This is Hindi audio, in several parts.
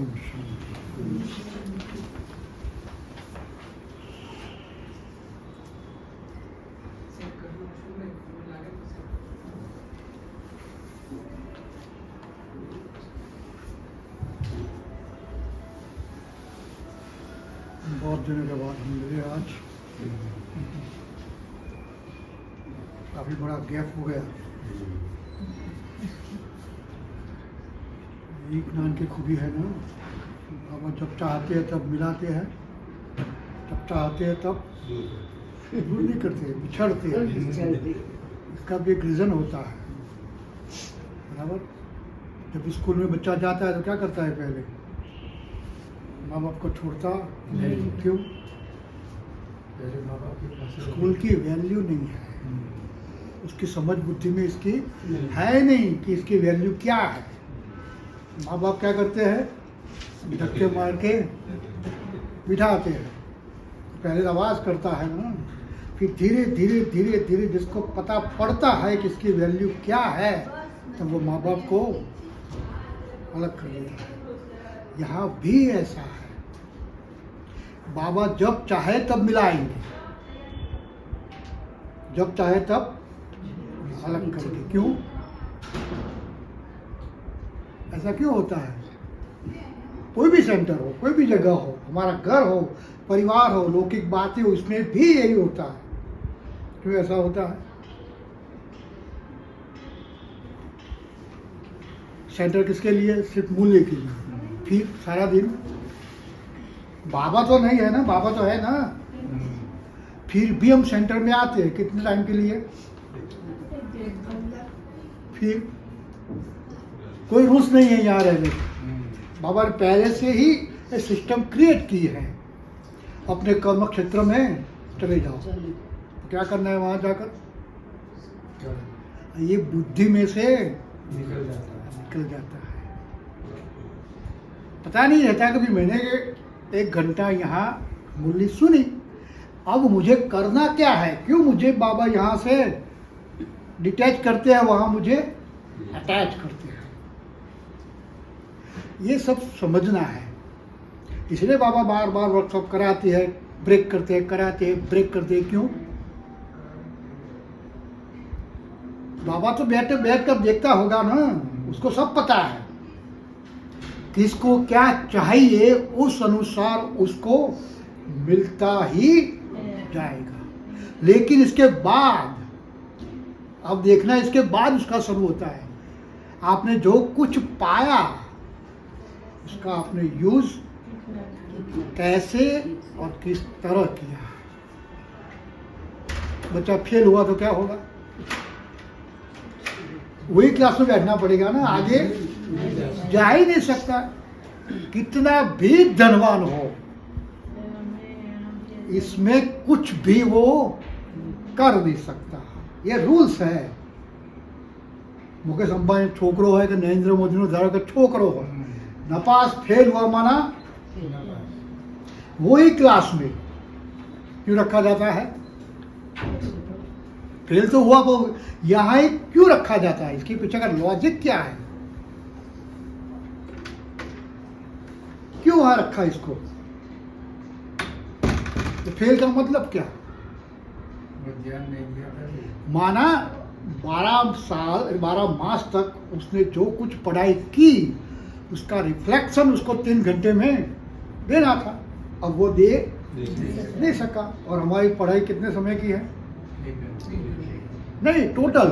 ओम शांति। बहुत दिनों के बाद हम मिले आज। काफी बड़ा गैप हो गया। एक ज्ञान की खूबी है ना, बाबा जब चाहते हैं तब मिलाते हैं, जब चाहते हैं तब दूर नहीं करते, बिछड़ते हैं। इसका भी एक रीज़न होता है, बराबर। जब स्कूल में बच्चा जाता है तो क्या करता है, पहले माँ बाप को छोड़ता नहीं। क्यों? पहले माँ बाप के पास स्कूल की वैल्यू नहीं है, उसकी समझ बुद्धि में इसकी है नहीं कि इसकी वैल्यू क्या है। माँ बाप क्या करते हैं, धक्के मार के बिठाते हैं। पहले आवाज़ करता है ना, फिर धीरे धीरे धीरे धीरे जिसको पता पड़ता है कि इसकी वैल्यू क्या है, तो वो माँ बाप को अलग कर देता है। यहाँ भी ऐसा है, बाबा जब चाहे तब मिलाएंगे, जब चाहे तब अलग करेंगे। क्यों? ऐसा क्यों होता है? कोई भी सेंटर हो, कोई भी जगह हो, हमारा घर हो, परिवार हो, लौकिक बातें हो, इसमें भी यही होता है। क्यों ऐसा होता है? सेंटर किसके लिए? सिर्फ मूल्य के लिए। फिर सारा दिन बाबा तो नहीं है ना, बाबा तो है ना, फिर भी हम सेंटर में आते हैं कितने टाइम के लिए? फिर कोई रूल्स नहीं है यहाँ रहने का। बाबा ने पहले से ही एक सिस्टम क्रिएट की है, अपने कर्म क्षेत्र में चले जाओ। क्या करना है वहाँ जाकर? ये बुद्धि में से निकल जाता है। पता नहीं रहता। कभी मैंने 1 घंटा यहाँ मुरली सुनी, अब मुझे करना क्या है? क्यों मुझे बाबा यहाँ से डिटैच करते हैं, वहाँ मुझे अटैच करते हैं? ये सब समझना है। इसलिए बाबा बार बार वर्कशॉप कराते हैं, ब्रेक करते हैं, कराते हैं, ब्रेक करते हैं। क्यों? बाबा तो बैठ कर देखता होगा ना, उसको सब पता है किसको क्या चाहिए, उस अनुसार उसको मिलता ही जाएगा। लेकिन इसके बाद, अब देखना, इसके बाद उसका शुरू होता है। आपने जो कुछ पाया उसका आपने यूज कैसे और किस तरह किया। बच्चा फेल हुआ तो क्या होगा? वही क्लास में बैठना पड़ेगा ना, आगे जा ही नहीं सकता। कितना भी धनवान हो, इसमें कुछ भी वो कर नहीं सकता। ये रूल्स है। मुकेश अंबानी छोकरो है कि नरेंद्र मोदी नो धारो के छोकरो हो, नपास फेल हुआ माना वही क्लास में क्यों रखा जाता है? फेल तो हुआ, वो यहाँ ही क्यों रखा जाता है? इसके पीछे का लॉजिक क्या है? क्यों वहां रखा इसको? तो फेल का मतलब क्या? ध्यान नहीं दिया था। माना 12 मास तक उसने जो कुछ पढ़ाई की, उसका रिफ्लेक्शन उसको 3 घंटे में देना था। अब वो दे नहीं सका। और हमारी पढ़ाई कितने समय की है? नहीं, टोटल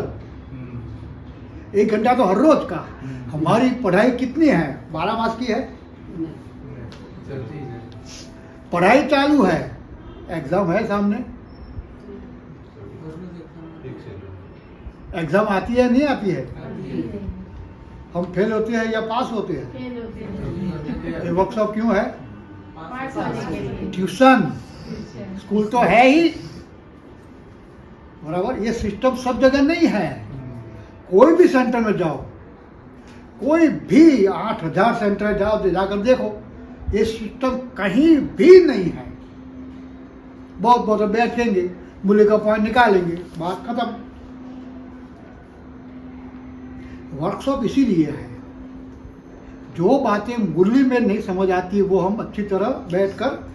1 घंटा तो हर रोज का। हमारी पढ़ाई कितनी है? 12 मास की है। पढ़ाई चालू है, एग्जाम है सामने। एग्जाम आती है नहीं आती है? हम फेल होते हैं या पास होते हैं? ये वर्कशॉप क्यों है? ट्यूशन, स्कूल तो है ही, बराबर। ये सिस्टम सब जगह नहीं है। कोई भी सेंटर में जाओ, कोई भी 8000 सेंटर जाओ तो जाकर देखो, ये सिस्टम कहीं भी नहीं है। बहुत बहुत बैठेंगे, मूल्य का पॉइंट निकालेंगे, बात खत्म। वर्कशॉप इसीलिए है, जो बातें मुरली में नहीं समझ आती वो हम अच्छी तरह बैठकर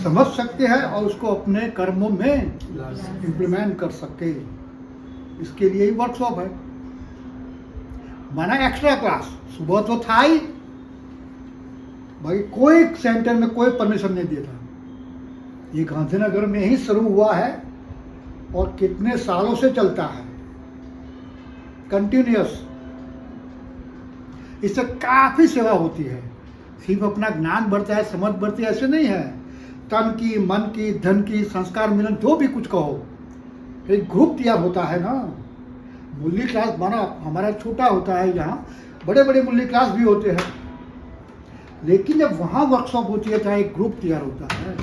समझ सकते हैं और उसको अपने कर्मों में इम्प्लीमेंट कर सकते हैं। इसके लिए ही वर्कशॉप है। माना एक्स्ट्रा क्लास सुबह तो था ही भाई, कोई सेंटर में कोई परमिशन नहीं देता। ये गांधीनगर में ही शुरू हुआ है और कितने सालों से चलता है कंटिन्यूअस। इससे काफी सेवा होती है। सिर्फ अपना ज्ञान बढ़ता है, समझ बढ़ती है, ऐसे नहीं है। तन की, मन की, धन की, संस्कार मिलन, जो भी कुछ कहो, एक ग्रुप तैयार होता है ना। मुरली क्लास माना हमारा छोटा होता है, यहाँ बड़े बड़े मुरली क्लास भी होते हैं, लेकिन जब वहाँ वर्कशॉप होती है जहाँ एक ग्रुप तैयार होता है,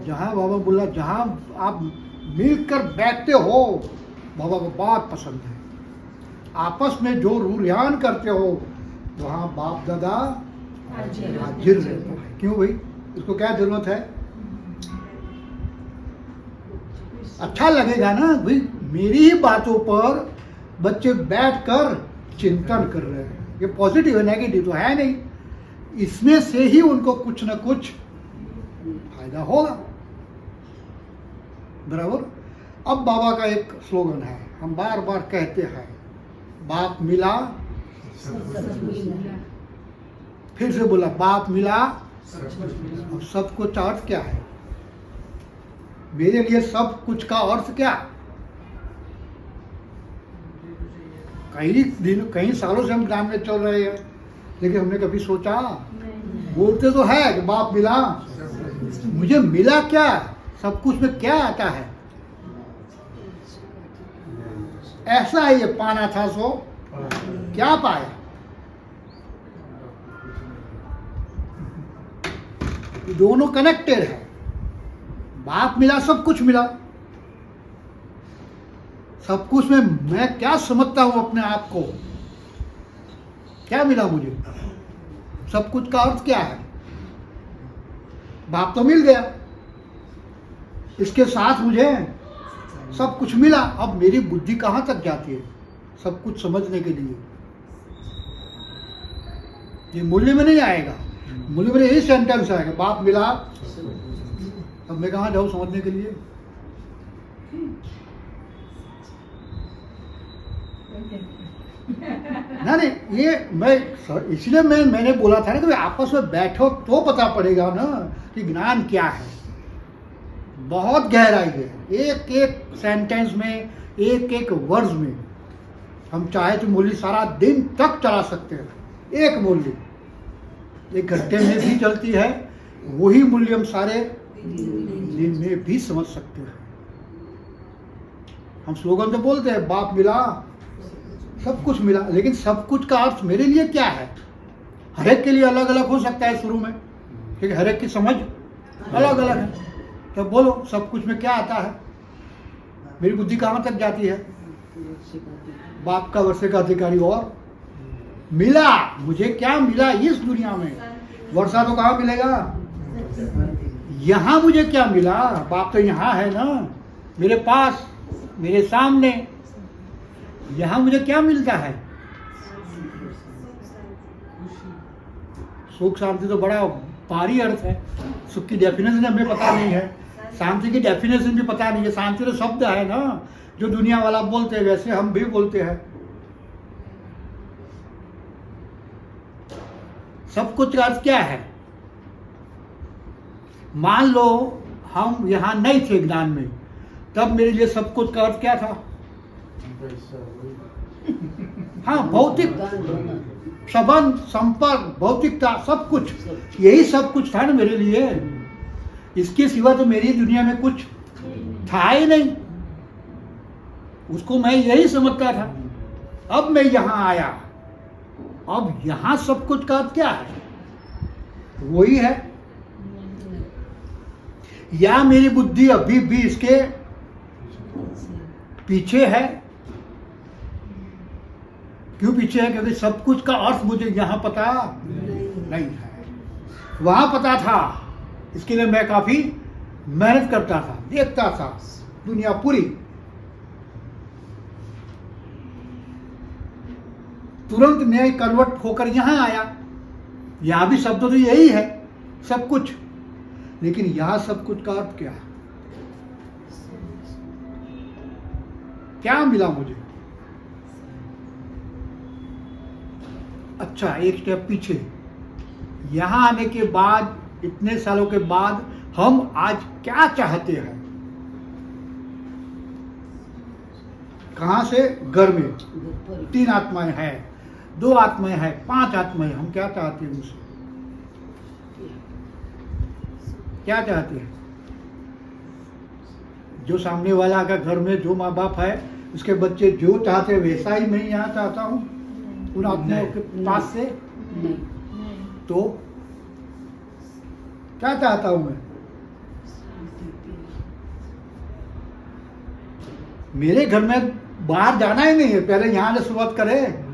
जहाँ बाबा बोला जहाँ आप मिलकर बैठते हो, बाबा को बात पसंद है। आपस में जो रूरियान करते हो वहाँ बाप दादा हाजिर रहता है। क्यों भाई, उसको क्या जरूरत है? अच्छा लगेगा ना भाई, मेरी ही बातों पर बच्चे बैठकर चिंतन कर रहे हैं। ये पॉजिटिव है, नेगेटिव तो है नहीं। इसमें से ही उनको कुछ न कुछ फायदा होगा, बराबर। अब बाबा का एक स्लोगन है, हम बार बार कहते हैं, बाप मिला, फिर से बोला बाप मिला। अब सब कुछ अर्थ क्या है मेरे लिए? सब कुछ का अर्थ क्या? कई सालों से हम ग्राम में चल रहे हैं, लेकिन हमने कभी सोचा? बोलते तो है कि बाप मिला, मुझे मिला क्या? सब कुछ में क्या आता है? ऐसा है, ये पाना था सो क्या पाया? दोनों कनेक्टेड है। बाप मिला, सब कुछ मिला। सब कुछ में मैं क्या समझता हूं अपने आप को? क्या मिला मुझे? सब कुछ का अर्थ क्या है? बाप तो मिल गया, इसके साथ मुझे सब कुछ मिला। अब मेरी बुद्धि कहां तक जाती है सब कुछ समझने के लिए? ये मूल्य में नहीं आएगा। मूल्य में यही सेंटेंस आएगा, बाप मिला। अब मैं कहां जाऊं समझने के लिए? नहीं, ये मैं इसलिए मैंने बोला था ना कि आपस में बैठो तो पता पड़ेगा ना कि ज्ञान क्या है। बहुत गहराई है एक एक सेंटेंस में, एक एक वर्ड में। हम चाहे तो मूल्य सारा दिन तक चला सकते हैं। एक मूल्य 1 घंटे में भी चलती है, वही मूल्य हम सारे दिन में भी समझ सकते हैं। हम स्लोगन तो बोलते हैं बाप मिला, सब कुछ मिला, लेकिन सब कुछ का अर्थ मेरे लिए क्या है? हर एक के लिए अलग अलग हो सकता है शुरू में, क्योंकि हर एक की समझ अलग अलग है। तो बोलो सब कुछ में क्या आता है? मेरी बुद्धि कहाँ तक जाती है? बाप का वर्षे का अधिकारी और मिला। मुझे क्या मिला इस दुनिया में? वर्षा तो कहाँ मिलेगा? यहाँ मुझे क्या मिला? बाप तो यहाँ है ना, मेरे पास, मेरे सामने। यहाँ मुझे क्या मिलता है? सुख शांति तो बड़ा भारी अर्थ है। सुख की डेफिनेशन हमें पता नहीं है, शांति की डेफिनेशन भी पता नहीं है। शांति तो शब्द है ना, जो दुनिया वाला बोलते हैं वैसे हम भी बोलते हैं। सब कुछ का अर्थ क्या है? मान लो हम यहाँ नहीं थे ज्ञान में, तब मेरे लिए सब कुछ का अर्थ क्या था? हाँ, भौतिक संबंध, संपर्क, भौतिकता, सब कुछ। यही सब कुछ था ना मेरे लिए। इसके सिवा तो मेरी दुनिया में कुछ था ही नहीं। उसको मैं यही समझता था। अब मैं यहाँ आया, अब यहाँ सब कुछ का क्या है? वही है। या मेरी बुद्धि अभी भी इसके पीछे है? क्यों पीछे है? क्योंकि सब कुछ का अर्थ मुझे यहाँ पता नहीं है। वहां पता था, इसके लिए मैं काफी मेहनत करता था, देखता था दुनिया पूरी। तुरंत मैं कन्वर्ट होकर यहाँ आया। यहाँ भी शब्द तो यही है, सब कुछ, लेकिन यहाँ सब कुछ का अर्थ क्या है? क्या मिला मुझे? अच्छा, एक स्टेप पीछे, यहाँ आने के बाद, इतने सालों के बाद हम आज क्या चाहते हैं? कहाँ से? घर में 3 आत्माएं हैं, 2 आत्माएं हैं, 5 आत्माएं, हम क्या चाहते हैं उनसे? क्या चाहते हैं? जो सामने वाला का घर में जो माँ बाप है, उसके बच्चे जो चाहते हैं वैसा ही मैं यहाँ चाहता हूँ उन आत्माओं के पास से। तो क्या चाहता हूं मैं? मेरे घर में बाहर जाना ही नहीं है, पहले यहां से शुरुआत करें।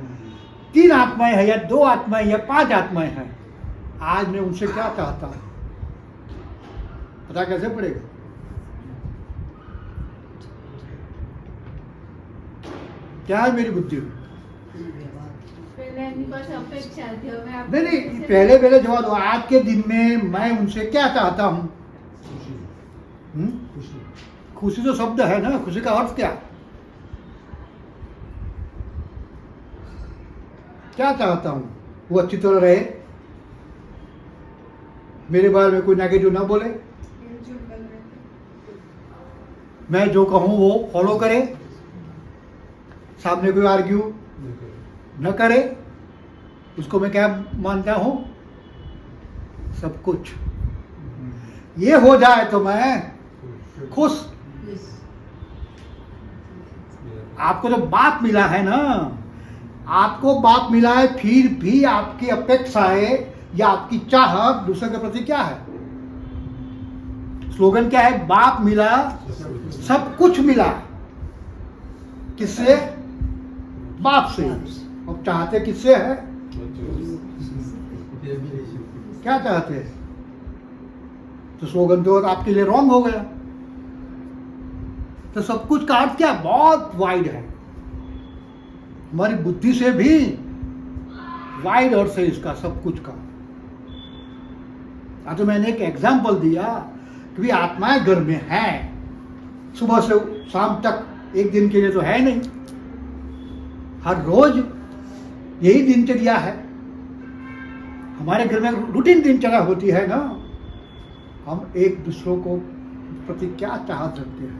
3 आत्माएं हैं या 2 आत्माएं या 5 आत्माएं हैं, आज मैं उनसे क्या चाहता हूं पता कैसे पड़ेगा? क्या है मेरी बुद्धि में? नहीं, पहले जवाब दो। आज के दिन में मैं उनसे क्या चाहता हूं? खुशी तो शब्द है ना, खुशी का अर्थ क्या? क्या चाहता हूं? वो अच्छी तरह रहे, मेरे बारे में कोई नेगेटिव ना बोले, मैं जो कहूं वो फॉलो करे, सामने कोई आर्ग्यू न करे। उसको मैं क्या मानता हूं? सब कुछ। ये हो जाए तो मैं खुश। आपको जो बाप मिला है ना, आपको बाप मिला है, फिर भी आपकी अपेक्षाएं या आपकी चाहत दूसरे के प्रति क्या है? स्लोगन क्या है? बाप मिला, सब कुछ मिला। किससे? बाप से। अब चाहते किससे है? क्या चाहते हैं? तो स्लोगन तो आपके लिए रॉन्ग हो गया। तो सब कुछ का अर्थ क्या? बहुत वाइड है, हमारी बुद्धि से भी वाइड अर्थ है इसका, सब कुछ का। तो मैंने एक एग्जाम्पल दिया कि आत्माएं घर में है, सुबह से शाम तक, एक दिन के लिए तो है नहीं, हर रोज यही दिनचर्या है। हमारे घर में रूटीन दिनचर्या होती है ना। हम एक दूसरों को प्रति क्या चाहत रखते हैं?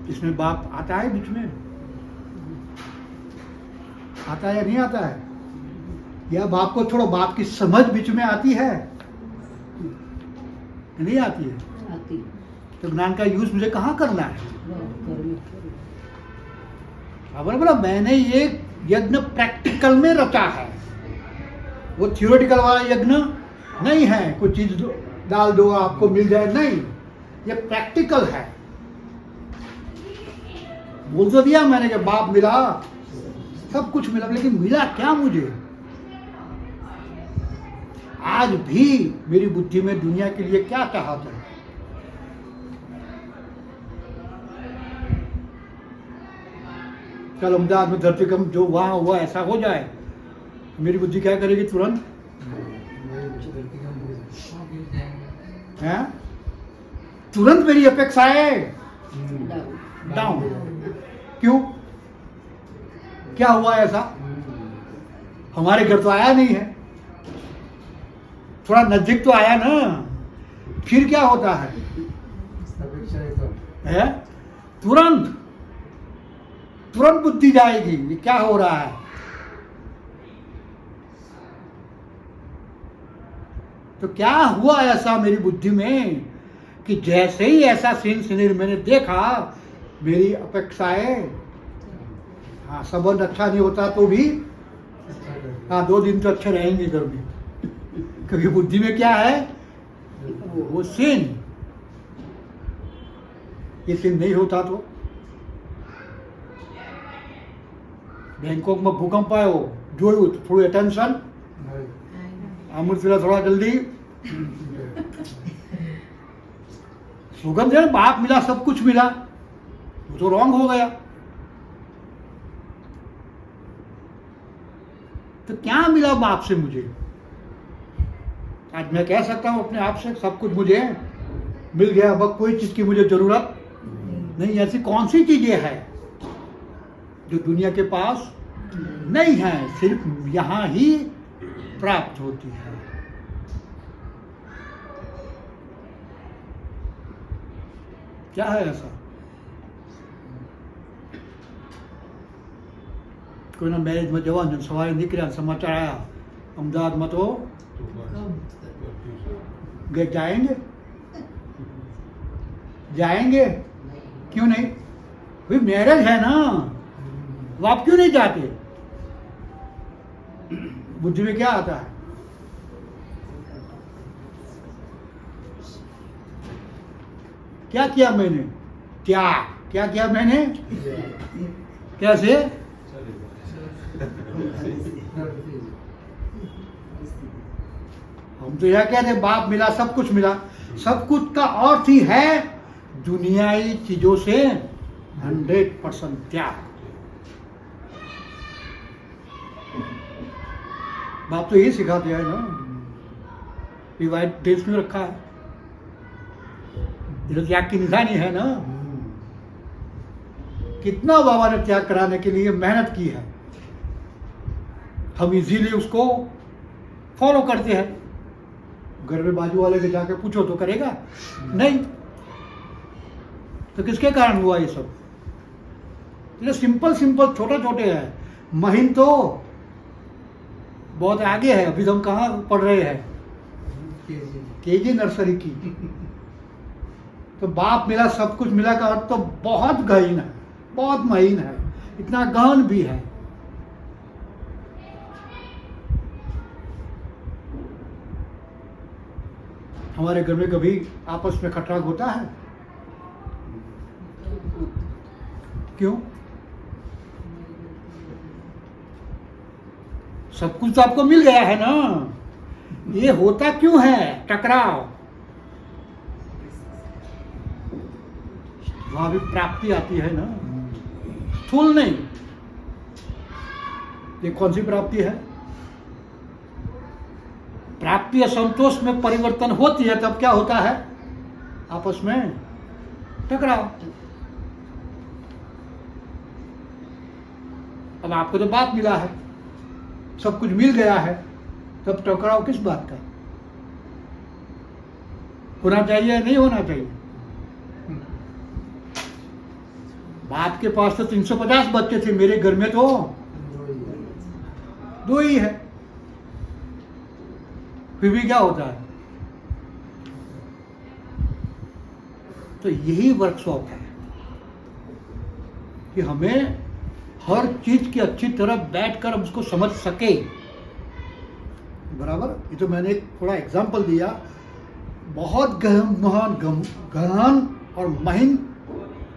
इसमें बाप आता है बीच में? आता है या नहीं आता है? या बाप को छोड़ो, बाप की समझ बीच में आती है? नहीं आती है? आती। तो ज्ञान का यूज मुझे कहाँ करना है? बोला मैंने ये यज्ञ प्रैक्टिकल में रचा है, वो थियोरेटिकल वाला यज्ञ नहीं है, कोई चीज डाल दो आपको मिल जाए, नहीं, ये प्रैक्टिकल है। बोल तो दिया मैंने कि बाप मिला, सब कुछ मिला, लेकिन मिला क्या मुझे? आज भी मेरी बुद्धि में दुनिया के लिए क्या चाहत है? कल अहमदाबाद में धरती कम जो वहां हुआ ऐसा हो जाए, मेरी बुद्धि क्या करेगी? तुरंत है, तुरंत मेरी अपेक्षाएं डाउन। क्यों? क्या हुआ ऐसा? हमारे घर तो आया नहीं है, थोड़ा नजदीक तो आया ना, फिर क्या होता है? तुरंत बुद्धि जाएगी, ये क्या हो रहा है? तो क्या हुआ ऐसा मेरी बुद्धि में कि जैसे ही ऐसा सीन सीनरी मैंने देखा, मेरी अपेक्षाएं, हाँ संबंध अच्छा नहीं होता तो भी, हाँ 2 दिन तो अच्छे रहेंगे घर में, क्योंकि बुद्धि में क्या है? वो सीन, ये सीन नहीं होता तो। बैंकॉक में भूकंप आयो, જોયું થોડું એટેન્શન, અમૃતસર थोड़ा जल्दी सुगंध है, बाप मिला, सब कुछ मिला, वो तो रॉन्ग हो गया। तो क्या मिला बाप से मुझे? आज मैं कह सकता हूं अपने आप से सब कुछ मुझे मिल गया, अब कोई चीज की मुझे जरूरत नहीं। ऐसी कौन सी चीजें हैं जो दुनिया के पास नहीं है, सिर्फ यहां ही प्राप्त होती है। क्या है ऐसा? कोई ना मैरिज में जवान जन सवारी निकलिया, समाचार आया अहमदाबाद में तो जाएंगे जाएंगे, क्यों नहीं? भाई मैरिज है ना, वो आप क्यों नहीं जाते? बुद्धि में क्या आता है? क्या किया मैंने? त्याग। क्या किया मैंने? कैसे? हम तो यह कहते बाप मिला, सब कुछ मिला। सब कुछ का अर्थ ही है दुनियाई चीजों से 100% त्याग। बाप तो यही सिखाते हैं ना, वाइट देश में रखा है, ये तो त्याग की निशानी है ना। कितना बाबा ने त्याग कराने के लिए मेहनत की है, हम इजीली उसको फॉलो करते हैं। घर में बाजू वाले के जाके पूछो तो करेगा नहीं। तो किसके कारण हुआ ये सब? ये सिंपल सिंपल छोटे छोटे हैं। महीन तो बहुत आगे है, अभी तो हम कहाँ पढ़ रहे हैं, केजी नर्सरी की। तो बाप मिला, सब कुछ मिला का अर्थ तो बहुत गहन है, बहुत महीन है, इतना गहन भी है। हमारे घर में कभी आपस में खटराग होता है? क्यों? सब कुछ तो आपको मिल गया है ना, ये होता क्यों है टकराव? वहां भी प्राप्ति आती है ना, स्थूल नहीं। ये कौन सी प्राप्ति है? प्राप्ति असंतोष में परिवर्तन होती है, तब क्या होता है? आपस में टकराव। अब आपको तो बाप मिला है, सब कुछ मिल गया है, तब टकराव किस बात का? होना चाहिए नहीं होना चाहिए? बाप के पास तो 350 बच्चे थे, मेरे घर में तो 2 ही है, फिर भी क्या होता है? तो यही वर्कशॉप है कि हमें हर चीज की अच्छी तरह बैठकर हम उसको समझ सके। बराबर? ये तो मैंने एक थोड़ा एग्जाम्पल दिया। बहुत गहन और महीन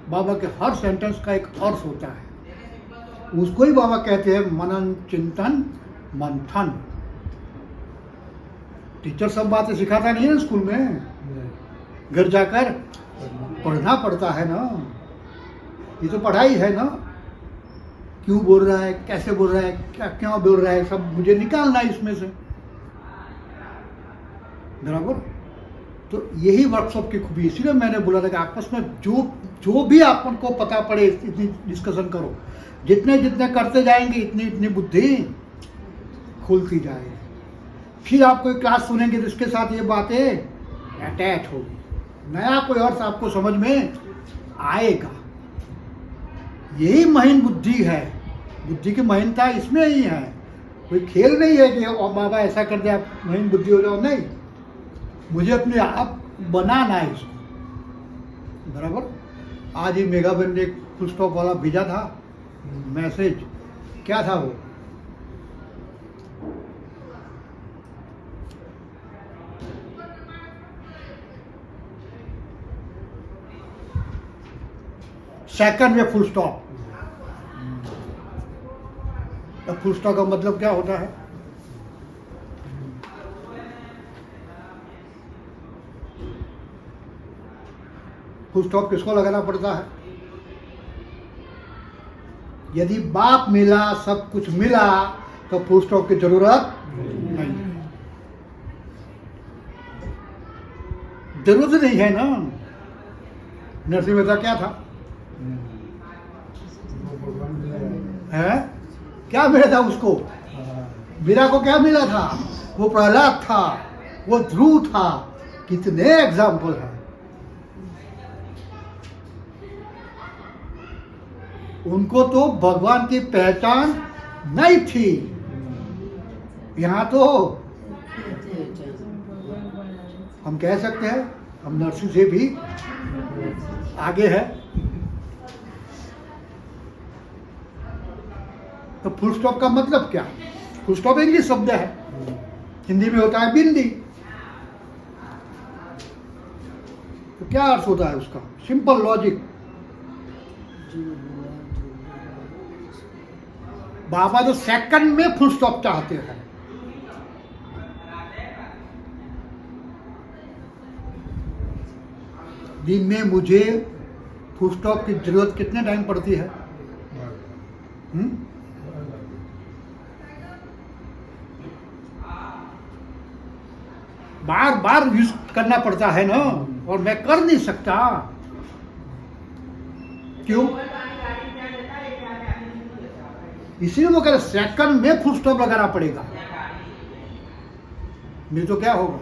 बाबा के हर सेंटेंस का एक अर्थ होता है। उसको ही बाबा कहते हैं मनन चिंतन मंथन। टीचर सब बातें सिखाता नहीं है ना स्कूल में, घर जाकर पढ़ना पड़ता है ना। ये तो पढ़ाई है ना, क्यों बोल रहा है, कैसे बोल रहा है, क्या क्यों बोल रहा है, सब मुझे निकालना है इसमें से। बराबर? तो यही वर्कशॉप की खूबी। इसीलिए मैंने बोला था कि आपस में जो भी आपन को पता पड़े इतनी डिस्कशन करो। जितने जितने करते जाएंगे इतनी इतनी बुद्धि खुलती जाएगी। फिर आप कोई क्लास सुनेंगे तो इसके साथ ये बातें अटैच होगी, नया कोई अर्थ आपको समझ में आएगा। यही महीन बुद्धि है। बुद्धि की महीनता इसमें ही है, कोई खेल नहीं है कि बाबा ऐसा कर दे आप महीन बुद्धि हो जाओ। नहीं, मुझे अपने आप बनाना है इसको। बराबर? आज ही मेगा बहन ने एक फुल स्टॉप वाला भेजा था मैसेज। क्या था वो? सेकंड में फुल स्टॉप। अब फुल स्टॉप का मतलब क्या होता है? फुल स्टॉप किसको लगाना पड़ता है? यदि बाप मिला सब कुछ मिला तो फुल स्टॉप की जरूरत नहीं, जरूरत नहीं है ना। नरसिंह मेहता क्या था? वो भगवान मिला है क्या मिला था उसको? मीरा को क्या मिला था? वो प्रहलाद था, वो ध्रुव था। कितने एग्जाम्पल हैं। उनको तो भगवान की पहचान नहीं थी। यहाँ तो हम कह सकते हैं हम नरसिंह से भी आगे है। तो फुल स्टॉप का मतलब क्या? फुल स्टॉप इंग्लिश शब्द है, हिंदी में होता है बिंदी। तो क्या अर्थ होता है उसका? Simple logic. बाबा जो सेकंड में फुल स्टॉप चाहते हैं। दिन में मुझे फुल स्टॉप की जरूरत कितने टाइम पड़ती है? बार बार यूज करना पड़ता है ना, और मैं कर नहीं सकता। क्यों? इसीलिए वो कह रहे सेकंड में फुल स्टॉप लगाना पड़ेगा, नहीं तो क्या होगा।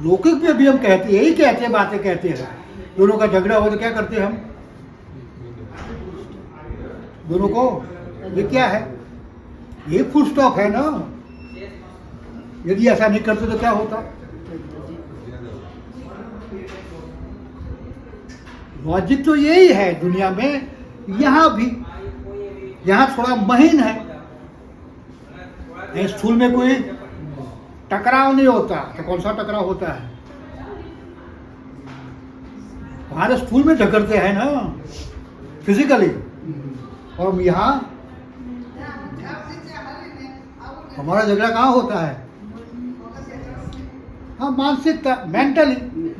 लौकिक में भी हम कहते यही कहते हैं, बातें कहते हैं। दोनों का झगड़ा हो तो क्या करते हैं हम? दोनों को ये क्या है? ये फुल स्टॉप है ना। यदि ऐसा नहीं करते तो क्या होता? लॉजिक तो यही है दुनिया में, यहां भी। यहां थोड़ा महीन है, स्थूल में कोई टकराव नहीं होता। तो कौन सा टकराव होता है? हमारे स्थूल में टकरते हैं ना फिजिकली, और यहां हमारा झगड़ा कहाँ होता है? हाँ, मानसिकता, मेंटली,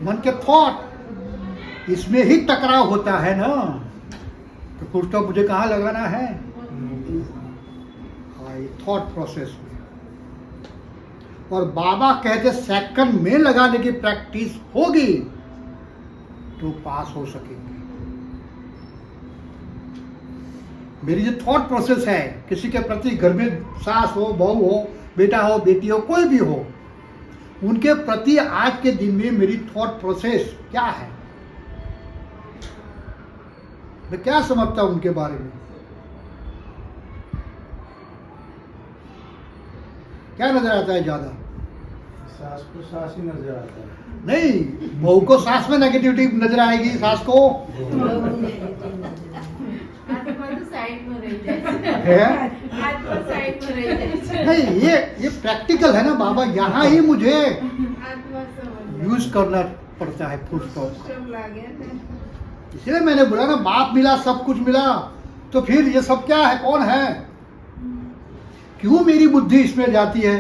मन के थॉट, इसमें ही टकराव होता है ना। तो फुल स्टॉप मुझे कहाँ लगाना है? हाँ, ये थॉट प्रोसेस में। और बाबा कहते सेकंड में लगाने की प्रैक्टिस होगी तो पास हो सकेंगे। मेरी जो थॉट प्रोसेस है किसी के प्रति, घर में सास हो, बहू हो, बेटा हो, बेटी हो, कोई भी हो, उनके प्रति आज के दिन में मेरी थॉट प्रोसेस क्या है? मैं क्या समझता हूं उनके बारे में? क्या नजर आता है ज्यादा? सास को सास ही नजर आता है। नहीं, बहू को सास में नेगेटिविटी नजर आएगी, सास को है? नहीं, ये प्रैक्टिकल है ना बाबा। यहाँ ही मुझे यूज करना पड़ता है फुल स्टॉप। इसलिए मैंने बोला ना, बाप मिला सब कुछ मिला, तो फिर ये सब क्या है? कौन है? क्यों मेरी बुद्धि इसमें जाती है?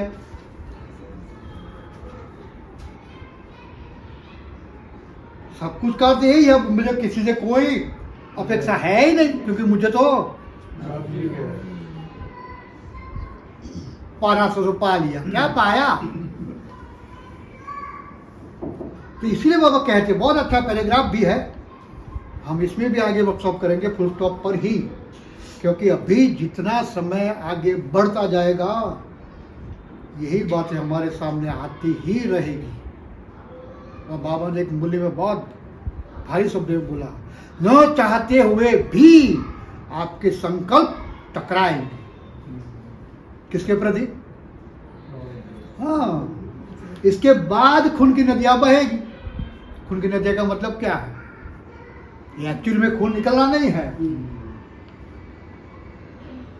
सब कुछ का तो यही है, मुझे किसी से कोई अपेक्षा है ही नहीं, क्योंकि मुझे तो पाना तो पा लिया। क्या पाया? तो इसीलिए बाबा कहते, बहुत अच्छा पैराग्राफ भी है, हम इसमें भी आगे वर्कशॉप करेंगे फुल स्टॉप पर ही, क्योंकि अभी जितना समय आगे बढ़ता जाएगा यही बातें हमारे सामने आती ही रहेगी। और बाबा ने एक मूल्य में बहुत भारी शब्द में बोला, न चाहते हुए भी आपके संकल्प टकराएंगे। किसके प्रति? हाँ, इसके बाद खून की नदियां बहेगी। खून की नदियां का मतलब क्या है? ये एक्चुअली में खून निकलना नहीं है,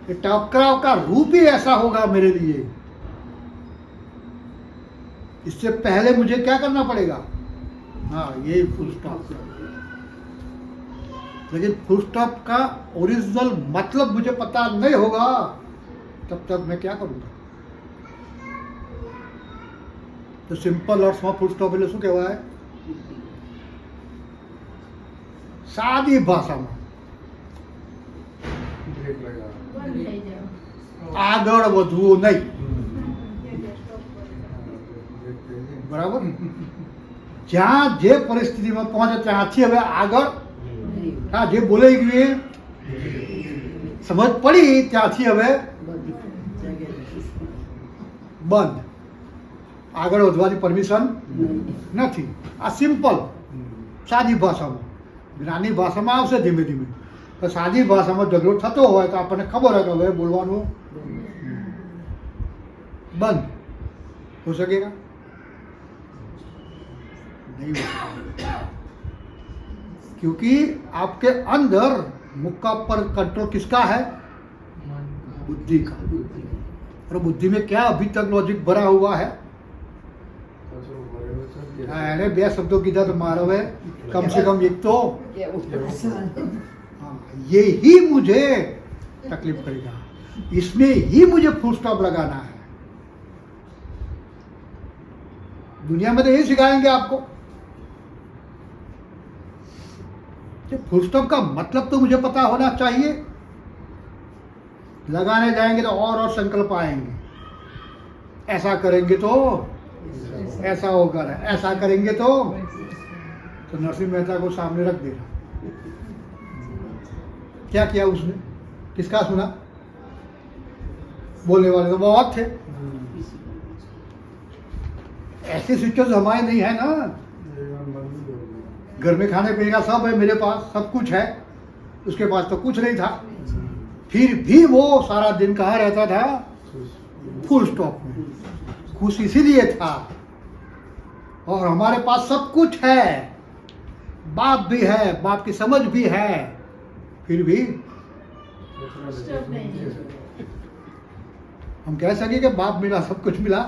ये टकराव का रूप ही ऐसा होगा मेरे लिए। इससे पहले मुझे क्या करना पड़ेगा? हाँ, ये फुल स्टॉप। लेकिन फुल स्टॉप का ओरिजिनल मतलब मुझे पता नहीं होगा, तब तक मैं क्या करूंगा? तो सिंपल अर्थમાં ફૂલ સ્ટોપ એટલે શું કહેવાય? સાદી ભાષામાં पड़ेगा। આગળ વધવું નહીં, બરાબર? જ્યાં જે પરિસ્થિતિમાં પહોંચે ત્યાંથી હવે આગળ, હા, જે બોલાઈ ગયું એ સમજ પડી ત્યાંથી હવે બંધ, આગળ વધવાની પરમિશન નથી. આ સિમ્પલ સાદી ભાષામાં. જ્ઞાની ભાષામાં આવશે ધીમે ધીમે. તો સાદી ભાષામાં ઝઘડો થતો હોય તો આપણને ખબર હોય કે હવે બોલવાનું બંધ हो सकेगा नहीं हो सकता, क्योंकि आपके अंदर मुक्का पर कंट्रोल किसका है? बुद्धि का. और बुद्धि में क्या अभी तक लॉजिक भरा हुआ है? अरे बे शब्दों की तो मारो है, कम से कम एक तो हाँ, ये ही मुझे तकलीफ करेगा, इसमें ही मुझे फुल स्टॉप लगाना है. दुनिया में तो यही सिखाएंगे आपको. फुल स्टॉप का मतलब तो मुझे पता होना चाहिए. लगाने जाएंगे तो और संकल्प आएंगे. ऐसा करेंगे तो ऐसा होगा, ऐसा करेंगे तो नरसिंह मेहता को सामने रख देना. क्या किया उसने? किसका सुना? बोलने वाले तो बहुत थे. ऐसी सिचुएशन हमारे नहीं है ना. घर में खाने पीने का सब है, मेरे पास सब कुछ है, उसके पास तो कुछ नहीं था. फिर भी वो सारा दिन कहाँ रहता था? फुल स्टॉप में. खुश इसीलिए था. और हमारे पास सब कुछ है, बाप भी है, बाप की समझ भी है, फिर भी हम कह सके कि बाप मिला, सब कुछ मिला.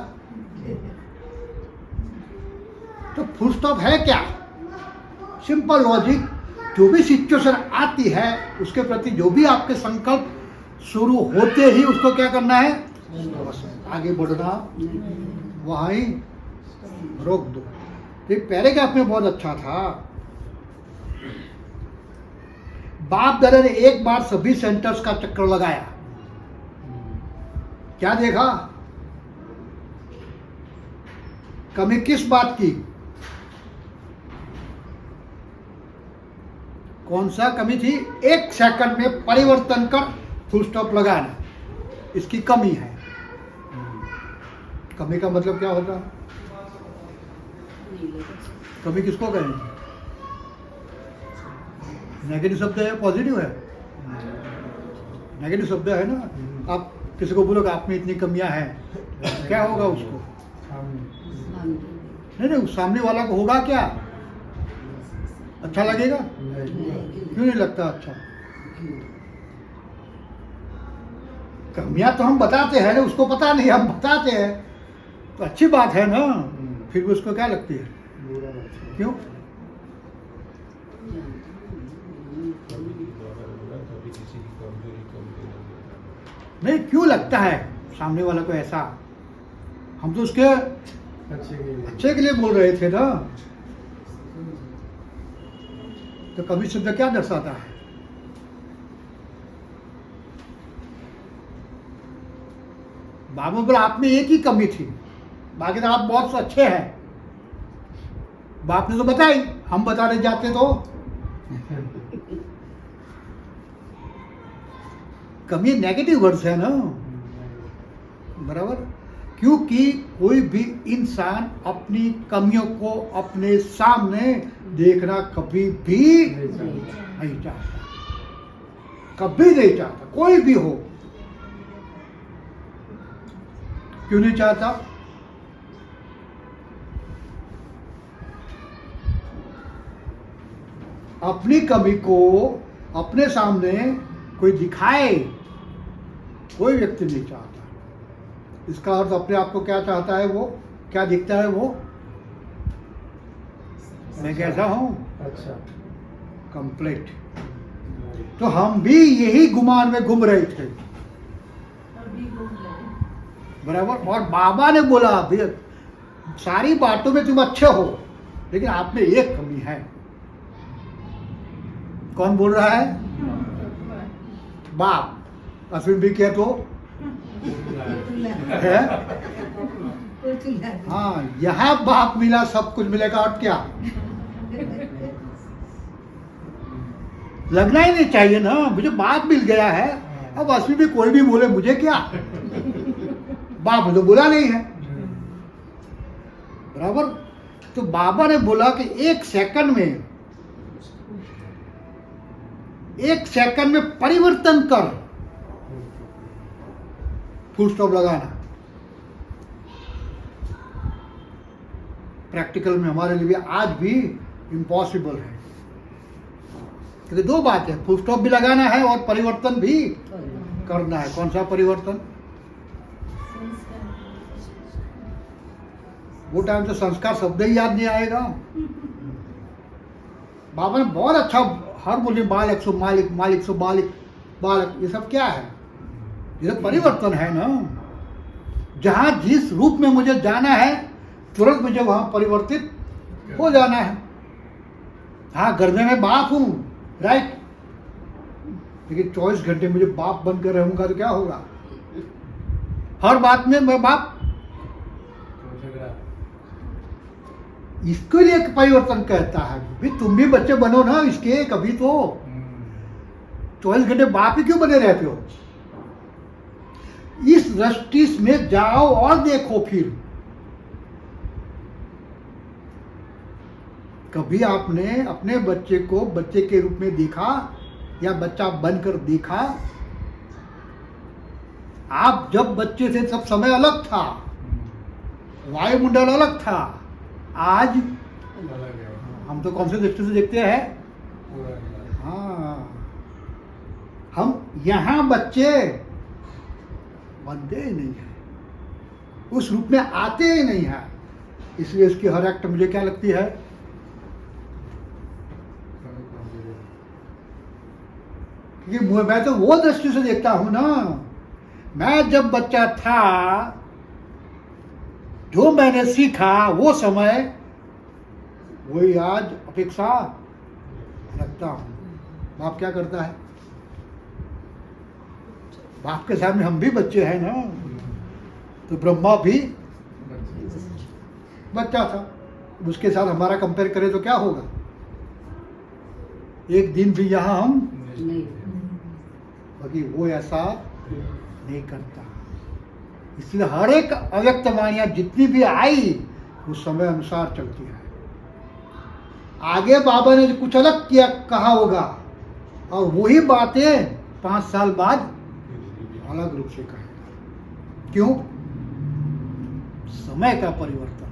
तो फुल स्टॉप है क्या? Simple logic. जो भी सिचुएशन आती है उसके प्रति जो भी आपके संकल्प शुरू होते ही उसको क्या करना है? आगे बढ़ना, वहाँ ही रोक दो. ये पैराग्राफ में बहुत अच्छा था. बाप दादा ने एक बार सभी सेंटर्स का चक्कर लगाया. क्या देखा? कमी किस बात की? कौन सा कमी थी? एक सेकंड में परिवर्तन कर फुल स्टॉप लगाना, इसकी कमी है. कमी का मतलब क्या होता है? कमी किसको कहेंगे? नेगेटिव शब्द है, पॉजिटिव है? नेगेटिव शब्द है ना. आप किसी को बोलोगे आप में इतनी कमियां हैं, क्या होगा उसको? नहीं, सामने वाला को होगा क्या? अच्छा लगेगा? क्यों नहीं लगता अच्छा? कमियां तो हम बताते हैं ना, उसको पता नहीं, हम बताते हैं तो अच्छी बात है ना. फिर भी उसको क्या लगती है? क्यों? नहीं, क्यों लगता है सामने वाला को ऐसा? हम तो उसके अच्छे के लिए बोल रहे थे ना. तो कमी शब्द क्या दर्शाता है? बाबू बोला आप में एक ही कमी थी, बाकी तो आप बहुत अच्छे हैं. बाप ने तो बताई, हम बताने जाते तो कमी नेगेटिव वर्ड्स है ना, बराबर. क्योंकि कोई भी इंसान अपनी कमियों को अपने सामने देखना कभी भी नहीं चाहता, कभी नहीं चाहता. कोई भी हो, क्यों नहीं चाहता? अपनी कमी को अपने सामने कोई दिखाए, कोई व्यक्ति नहीं चाहता. इसका अर्थ अपने आप को क्या चाहता है? वो क्या दिखता है? वो मैं कैसा हूं? अच्छा, कंप्लीट. तो हम भी यही गुमान में घूम रहे थे, बराबर. और बाबा ने बोला अभी सारी बातों में तुम अच्छे हो, लेकिन आप में एक कमी है. कौन बोल रहा है? बाप. अश्विन भी किया तो है। हाँ, यहाँ बाप मिला सब कुछ मिलेगा और क्या, लगना ही नहीं चाहिए ना, मुझे बाप मिल गया है। अब अश्विन भी कोई भी बोले मुझे क्या, बाप ने तो बोला नहीं है, बराबर। तो बाबा ने बोला कि एक सेकंड में परिवर्तन कर, फुल स्टॉप लगाना। प्रैक्टिकल में हमारे लिए आज भी इम्पॉसिबल है, क्योंकि दो बात है, फुल स्टॉप भी लगाना है और परिवर्तन भी करना है। कौन सा परिवर्तन? वो टाइम तो संस्कार शब्द ही याद नहीं आएगा। बाबा ने बहुत अच्छा हर बोले, बालक सो मालिक, मालिक सो बालिक, बालक, ये सब क्या है? ये सब परिवर्तन है ना। जहां जिस रूप में मुझे जाना है तुरंत मुझे वहां परिवर्तित हो जाना है। हाँ, गर्दे में बाप हूं, राइट, लेकिन 24 घंटे मुझे बाप बनकर रहूंगा तो क्या होगा? हर बात में मैं बाप, इसके लिए एक परिवर्तन कहता है। भी तुम भी बच्चे बनो ना इसके, कभी तो 24 घंटे बाप ही क्यों बने रहते हो? इस दृष्टि में जाओ और देखो। फिर कभी आपने अपने बच्चे को बच्चे के रूप में देखा या बच्चा बनकर देखा? आप जब बच्चे थे तब समय अलग था, वायुमंडल अलग था। आज हम तो कौन से दृष्टि से देखते हैं? हाँ, हम यहाँ बच्चे बनते ही नहीं है, उस रूप में आते ही नहीं है। इसलिए इसकी हर एक्ट मुझे क्या लगती है? क्योंकि मैं तो वो दृष्टि से देखता हूं ना। मैं जब बच्चा था, जो मैंने सीखा वो समय, वही आज अपेक्षा रखता हूं। बाप क्या करता है? बाप के सामने हम भी बच्चे हैं ना। तो ब्रह्मा भी बच्चा था, उसके साथ हमारा कंपेयर करें तो क्या होगा? एक दिन भी यहां हम नहीं, बाकी वो ऐसा नहीं करता। इसलिए हर एक अव्यक्त वाणियां जितनी भी आई वो समय अनुसार चलती है। आगे बाबा ने कुछ अलग किया कहा होगा और वही बातें 5 साल बाद अलग रूप से कहेगा। क्यों? समय का परिवर्तन।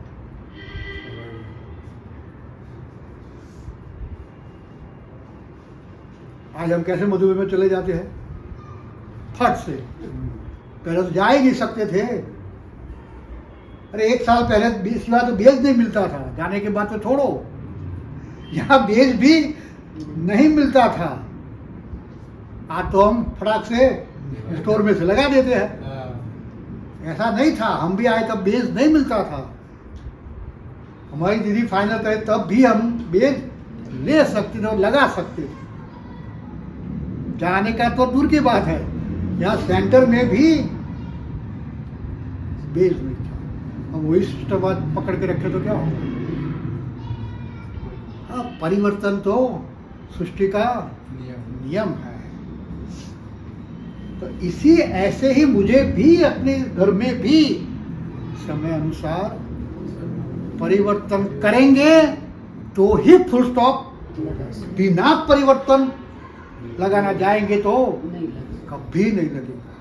आज हम कैसे मधुमेह में चले जाते हैं? फट से। पहले तो जा ही नहीं सकते थे। अरे 1 साल पहले इसके बाद तो बेज नहीं मिलता था, जाने के बाद तो छोड़ो, यहाँ बेज भी नहीं मिलता था। आज तो हम फटाक से स्टोर में से लगा देते हैं। ऐसा नहीं था, हम भी आए तब बेज नहीं मिलता था। हमारी दीदी फाइनल करे तब भी हम बेज ले सकते थे और लगा सकते थे। जाने का तो दूर की बात है, यहाँ सेंटर में भी बेज नहीं था। अब वही सिस्टम आज पकड़ के रखे तो क्या होगा? हाँ, परिवर्तन तो सृष्टि का नियम है। तो इसी ऐसे ही मुझे भी अपने घर में भी समय अनुसार परिवर्तन करेंगे तो ही फुल स्टॉप। बिना परिवर्तन लगाना जाएंगे तो कभी नहीं लगेगा।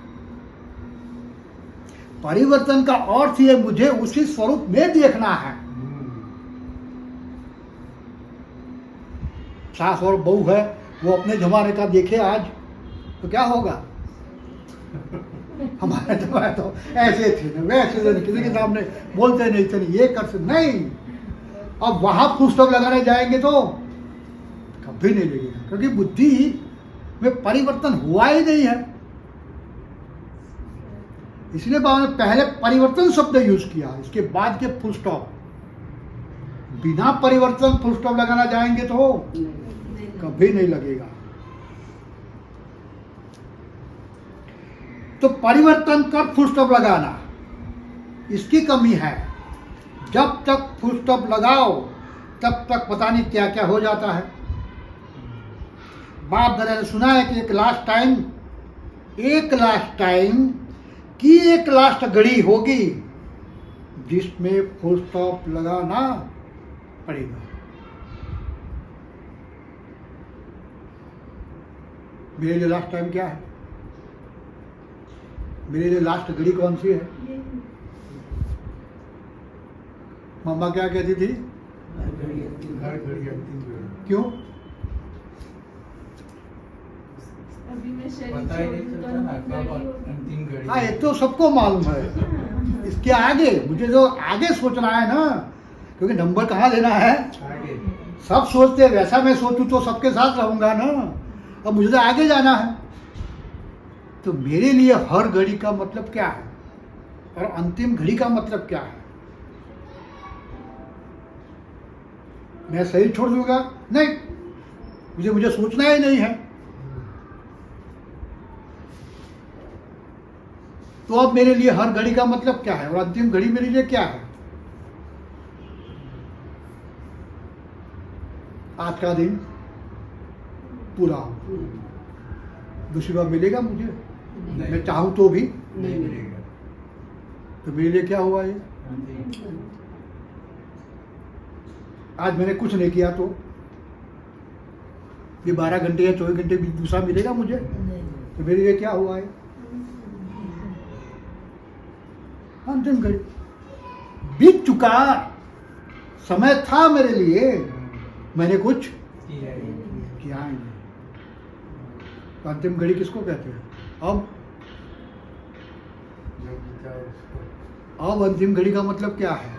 परिवर्तन का अर्थ ये मुझे उसी स्वरूप में देखना है। सास और बहू है, वो अपने जमाने का देखे आज तो क्या होगा? हमारे जमाने तो ऐसे थे ना, वैसे थे, किसी के सामने बोलते नहीं थे, ये कर नहीं। अब वहां फुल स्टॉप लगाने जाएंगे तो कभी नहीं लगेगा, क्योंकि बुद्धि में परिवर्तन हुआ ही नहीं है। इसलिए बाबा ने पहले परिवर्तन शब्द यूज किया, इसके बाद के फुल स्टॉप। बिना परिवर्तन फुल स्टॉप लगाना जाएंगे तो कभी नहीं लगेगा। तो परिवर्तन कर फुल स्टॉप लगाना, इसकी कमी है। जब तक फुल स्टॉप लगाओ तब तक पता नहीं क्या क्या हो जाता है। बाप दादा ने सुना है कि एक लास्ट टाइम की एक लास्ट घड़ी होगी जिसमें फुल स्टॉप लगाना पड़ेगा। मेरे लिए लास्ट टाइम क्या है? मेरे लिए लास्ट घड़ी कौन सी है? मम्मा क्या कहती थी? हर घड़ी अंतिम घड़ी। क्यों? अभी मैं शरीर पता ही नहीं छोड़ूं तो चलता ना अंतिम कब घड़ी होगी। अंतिम घड़ी। हाँ, ये तो सबको मालूम है। इसके आगे मुझे जो आगे सोचना है ना, क्योंकि नंबर कहाँ लेना है? आगे सब सोचते हैं वैसा मैं सोचूं तो सबके साथ रहूंगा ना। अब मुझे तो आगे जाना है। तो मेरे लिए हर घड़ी का मतलब क्या है और अंतिम घड़ी का मतलब क्या है? मैं शरीर छोड़ दूंगा? नहीं, मुझे सोचना ही नहीं है। तो अब मेरे लिए हर घड़ी का मतलब क्या है और अंतिम घड़ी मेरे लिए क्या है? आज का दिन पूरा दूसरी बार मिलेगा मुझे? नहीं। मैं चाहूं तो भी? नहीं मिलेगा। तो मेरे लिए क्या हुआ ये? अंतिम आज मैंने कुछ नहीं किया तो ये 12 घंटे या 24 घंटे भी दूसरा मिलेगा मुझे? तो मेरे लिए क्या हुआ है? अंतिम घड़ी बीत चुका, समय था मेरे लिए, मैंने कुछ किया ही नहीं। किया ही नहीं। तो अंतिम घड़ी किसको कहते हैं? अब जो बीता उसको अब अंतिम घड़ी का मतलब क्या है?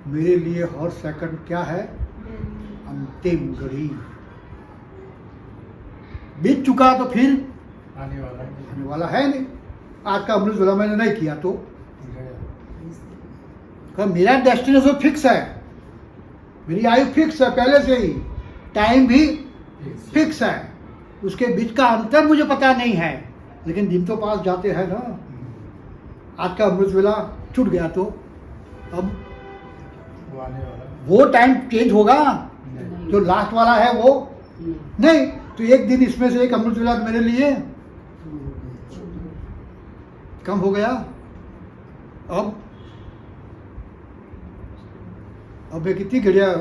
मेरे लिए हर सेकंड क्या है? अंतिम घड़ी। बीत चुका तो फिर आने वाला है। आने वाला है नहीं। आज का अमृत वेला मैंने नहीं किया तो गया। मेरा डेस्टिनेशन फिक्स है, मेरी आयु फिक्स है पहले से ही, टाइम भी फिक्स है। उसके बीच का अंतर मुझे पता नहीं है, लेकिन दिन तो पास जाते हैं ना। आज का अमृत वेला छूट गया तो अब वो आने वाला है। वो टाइम चेंज होगा नहीं। जो लास्ट वाला है वो नहीं। तो एक दिन इसमें से एक अमृत वेला मेरे लिए कम हो गया। अब मैं कितनी घड़ियां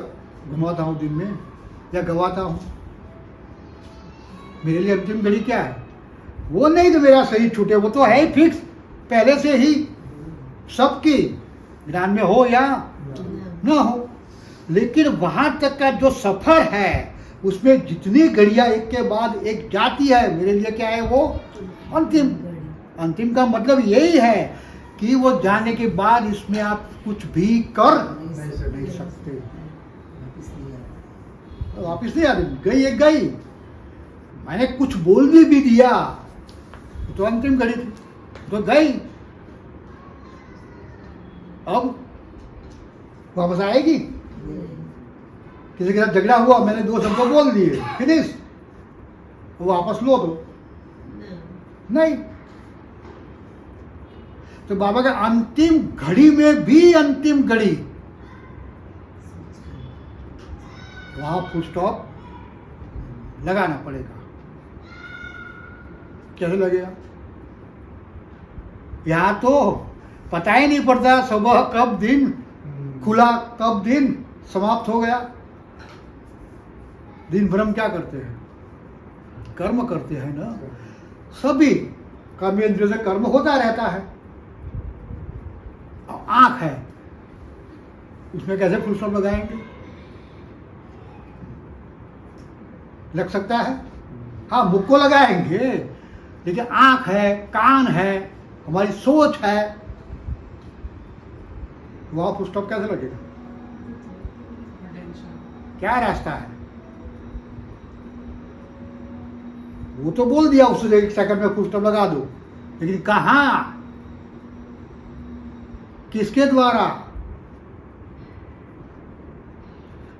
घुमाता हूँ दिन में या गवाता हूँ? मेरे लिए अंतिम घड़ी क्या है? वो नहीं कि मेरा शरीर छूटे, वो तो है ही फिक्स पहले से ही, सबकी ज्ञान में हो या न हो। लेकिन वहां तक का जो सफर है उसमें जितनी घड़ियां एक के बाद एक जाती है, मेरे लिए क्या है? वो अंतिम। अंतिम का मतलब यही है कि वो जाने के बाद इसमें आप कुछ भी कर नहीं सकते। वापिस नहीं आती, गई एक गई। मैंने कुछ बोल भी दिया तो अंतिम घड़ी थी, तो गई। अब वापस आएगी? किसी के साथ झगड़ा हुआ, मैंने 2 शब्द बोल दिए, फिनिश, वो वापस लो तो नहीं। तो बाबा का अंतिम घड़ी में भी अंतिम घड़ी, वहां फुल स्टॉप लगाना पड़ेगा। कैसे लगेगा? यहां तो पता ही नहीं पड़ता सुबह कब दिन खुला, कब दिन समाप्त हो गया। दिन भर हम क्या करते हैं? कर्म करते हैं ना। सभी कर्मेंद्रियों से कर्म होता रहता है। अब आंख है, उसमें कैसे फुल स्टॉप लगाएंगे? लग सकता है? हाँ, मुख को लगाएंगे, लेकिन आंख है, कान है, हमारी सोच है, वहां फुल स्टॉप कैसे लगेगा? क्या रास्ता है? वो तो बोल दिया उससे 1 सेकंड में फुल स्टॉप लगा दो, लेकिन कहां, किसके द्वारा?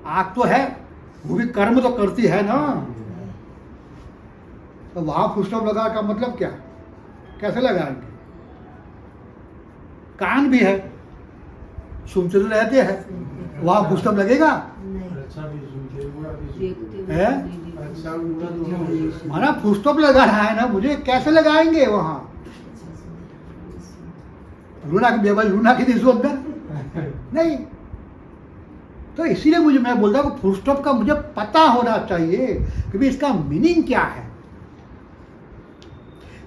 आंख तो है, वो भी कर्म तो करती है ना। तो वहां फुल स्टॉप लगा का मतलब क्या? कैसे लगाएंगे? कान भी है, सुनते तो रहते हैं, वहां फुल स्टॉप लगेगा? अच्छा भी सुनते बुरा भी सुनते है? अच्छा बुरा दोनों भी सुनते। माना फुल स्टॉप लगा रहा है ना, मुझे कैसे लगाएंगे वहां? रूना की बेबल रूना की नहीं सुनता नहीं। तो इसीलिए मुझे मैं बोलता हूँ फुल स्टॉप का मुझे पता होना चाहिए कि भाई इसका मीनिंग क्या है।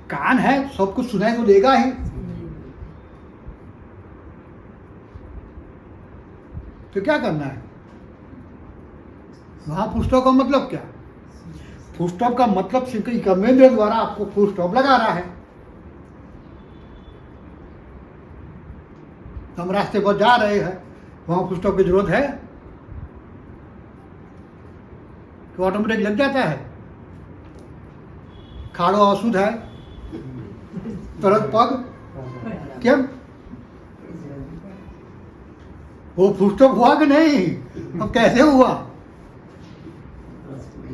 कान है, सब कुछ सुनाई तो देगा ही, तो क्या करना है वहां? फुल स्टॉप का मतलब क्या? फुल स्टॉप का मतलब सिर्फ कर्मेंद्र द्वारा आपको फुल स्टॉप लगा रहा है। हम रास्ते पर जा रहे हैं, वहां फुल स्टॉप की जरूरत है तो ऑटोमेटिक लग जाता है। खाड़ो अशुद्ध है, तरत पग क्यों? वो फुल स्टॉप हुआ कि नहीं? अब कैसे हुआ?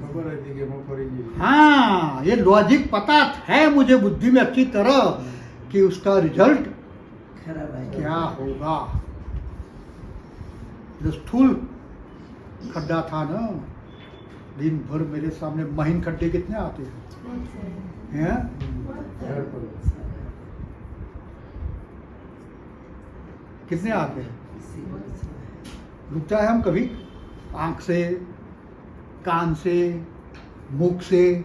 खबर है कि वो करेंगे। हाँ, ये लॉजिक पता है मुझे बुद्धि में अच्छी तरह कि उसका रिजल्ट क्या होगा। जो स्थूल खड्डा था ना, दिन भर मेरे सामने महीन खड्डे कितने आते हैं? घर पर कितने आते हैं? रुकता है हम कभी? आंख से, कान से, मुख से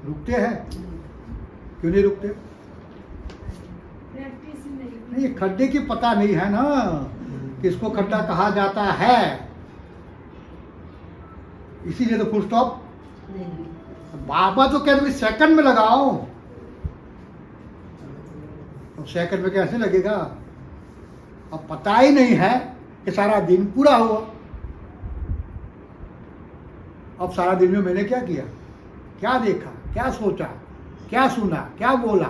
रुकते हैं? क्यों नहीं रुकते? प्रैक्टिस ही नहीं। नहीं, ये खड्डे की पता नहीं है ना, किसको खड्डा कहा जाता है। इसीलिए तो फुल स्टॉप बाबा तो कह रहे सेकंड में लगाओ, तो सेकंड में कैसे लगेगा? अब पता ही नहीं है कि सारा दिन पूरा हुआ। अब सारा दिन में मैंने क्या किया, क्या देखा, क्या सोचा, क्या सुना, क्या बोला?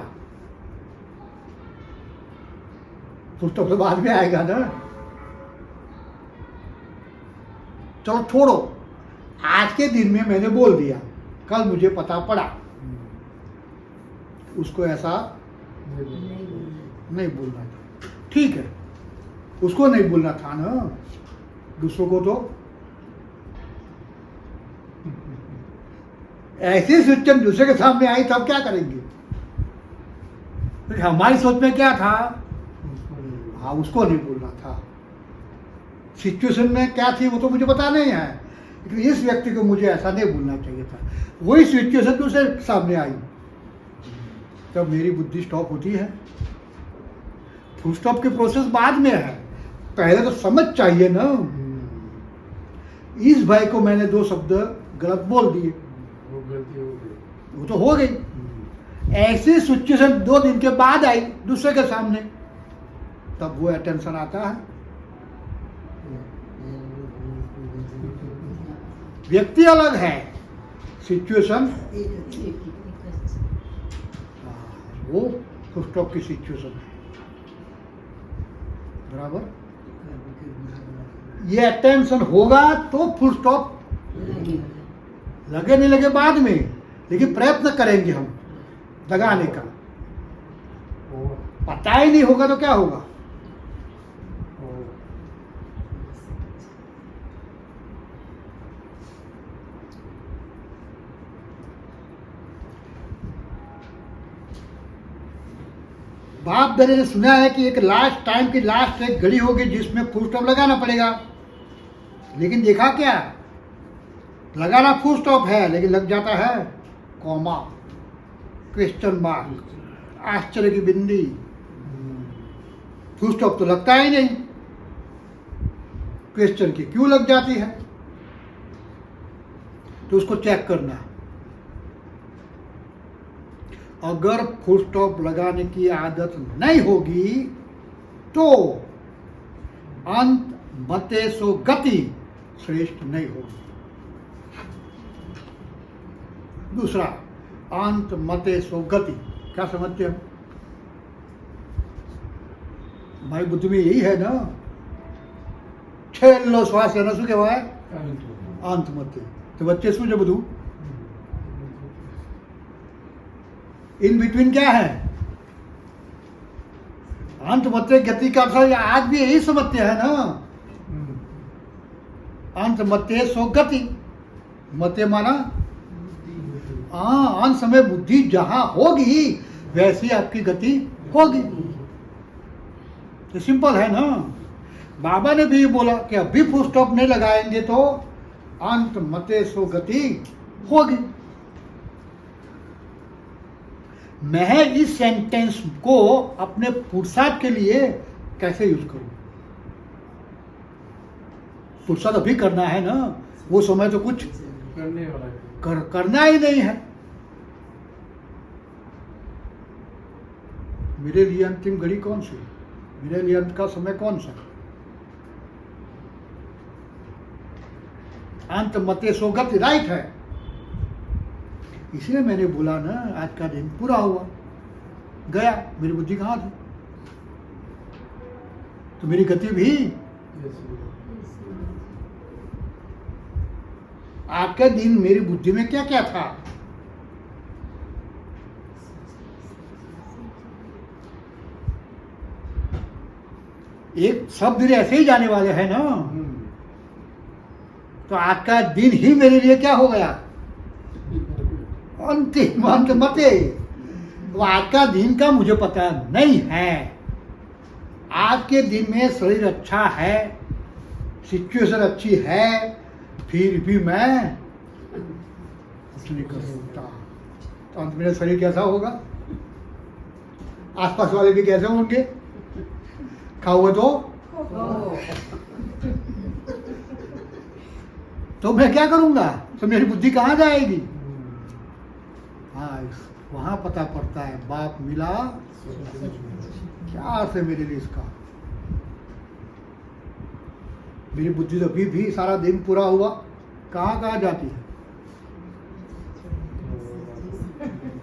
फुल स्टॉप तो बाद में आएगा ना। चलो छोड़ो, आज के दिन में मैंने बोल दिया, कल मुझे पता पड़ा उसको ऐसा नहीं बोलना था, ठीक है, उसको नहीं बोलना था ना, दूसरों को तो। ऐसी सिस्टम दूसरे के सामने आई तब क्या करेंगे? तो हमारी सोच में क्या था? हाँ, उसको नहीं बोलना था। सिचुएशन में क्या थी वो तो मुझे पता नहीं है, लेकिन इस व्यक्ति को मुझे ऐसा नहीं बोलना चाहिए था। वही सिचुएशन दूसरे सामने आई, तब मेरी बुद्धि स्टॉप होती है। फुल स्टॉप की प्रोसेस बाद में है, पहले तो समझ चाहिए ना। इस भाई को मैंने 2 शब्द गलत बोल दिए, वो गलती हो गई। वो तो हो गई। ऐसी सिचुएशन 2 दिन के बाद आई दूसरे के सामने, तब वो अटेंशन आता है। व्यक्ति अलग है, सिचुएशन वो फुल स्टॉप की सिचुएशन है, बराबर। ये अटेंशन होगा तो फुल स्टॉप लगे नहीं लगे बाद में, लेकिन प्रयत्न करेंगे हम लगाने का। और पता ही नहीं होगा तो क्या होगा? बाप दादा ने सुना है कि एक लास्ट टाइम की लास्ट एक घड़ी होगी जिसमें फुल स्टॉप लगाना पड़ेगा, लेकिन देखा क्या? लगाना फुल स्टॉप है, लेकिन लग जाता है कॉमा, क्वेश्चन मार्क, आश्चर्य की बिंदी। फुल स्टॉप तो लगता ही नहीं, क्वेश्चन की क्यों लग जाती है? तो उसको चेक करना। अगर फुल स्टॉप लगाने की आदत नहीं होगी तो अंत मते सो गति श्रेष्ठ नहीं होगी। दूसरा, अंत मते सो गति, क्या समझते हम? हमारी बुद्धि में यही है ना, छेल्लो श्वास लेना शू कहेवाय? अंत मते। तो बच्चे शू जो બધું इन बिटवीन क्या है? अंत मते गति का अर्थ आज भी यही समझते हैं ना। अंत मते सो गति, मते माना हाँ, अंत समय बुद्धि जहां होगी वैसी आपकी गति होगी। तो सिंपल है ना। बाबा ने भी ये बोला कि अभी फुल स्टॉप नहीं लगाएंगे तो अंत मते सो गति होगी। मैं इस सेंटेंस को अपने पुरुषार्थ के लिए कैसे यूज करूं? पुरुषार्थ अभी करना है ना, वो समय तो कुछ करने वाला है। करना ही नहीं है। मेरे लिए अंतिम घड़ी कौन सी? मेरे लिए अंत का समय कौन सा? अंत मते सो गति, राइट है। इसलिए मैंने बोला ना, आज का दिन पूरा हुआ, गया, मेरी बुद्धि कहाँ थी? तो मेरी गति भी आज के दिन मेरी बुद्धि में क्या क्या था? एक सब दिन ऐसे ही जाने वाले हैं ना। तो आज का दिन ही मेरे लिए क्या हो गया? अंतिम अंत मते। तो आज का दिन का मुझे पता नहीं है। आज के दिन में शरीर अच्छा है, सिचुएशन अच्छी है, फिर भी मैं कुछ नहीं कर सकता। तो अंत मेरा शरीर कैसा होगा? आसपास वाले भी कैसे होंगे? खाओगे तो मैं क्या करूंगा? तो मेरी बुद्धि कहाँ जाएगी? हाँ, वहां पता पड़ता है बाप मिला क्या अर्थ है मेरे लिए इसका। मेरी बुद्धि तो अभी भी सारा दिन पूरा हुआ कहाँ कहाँ जाती है।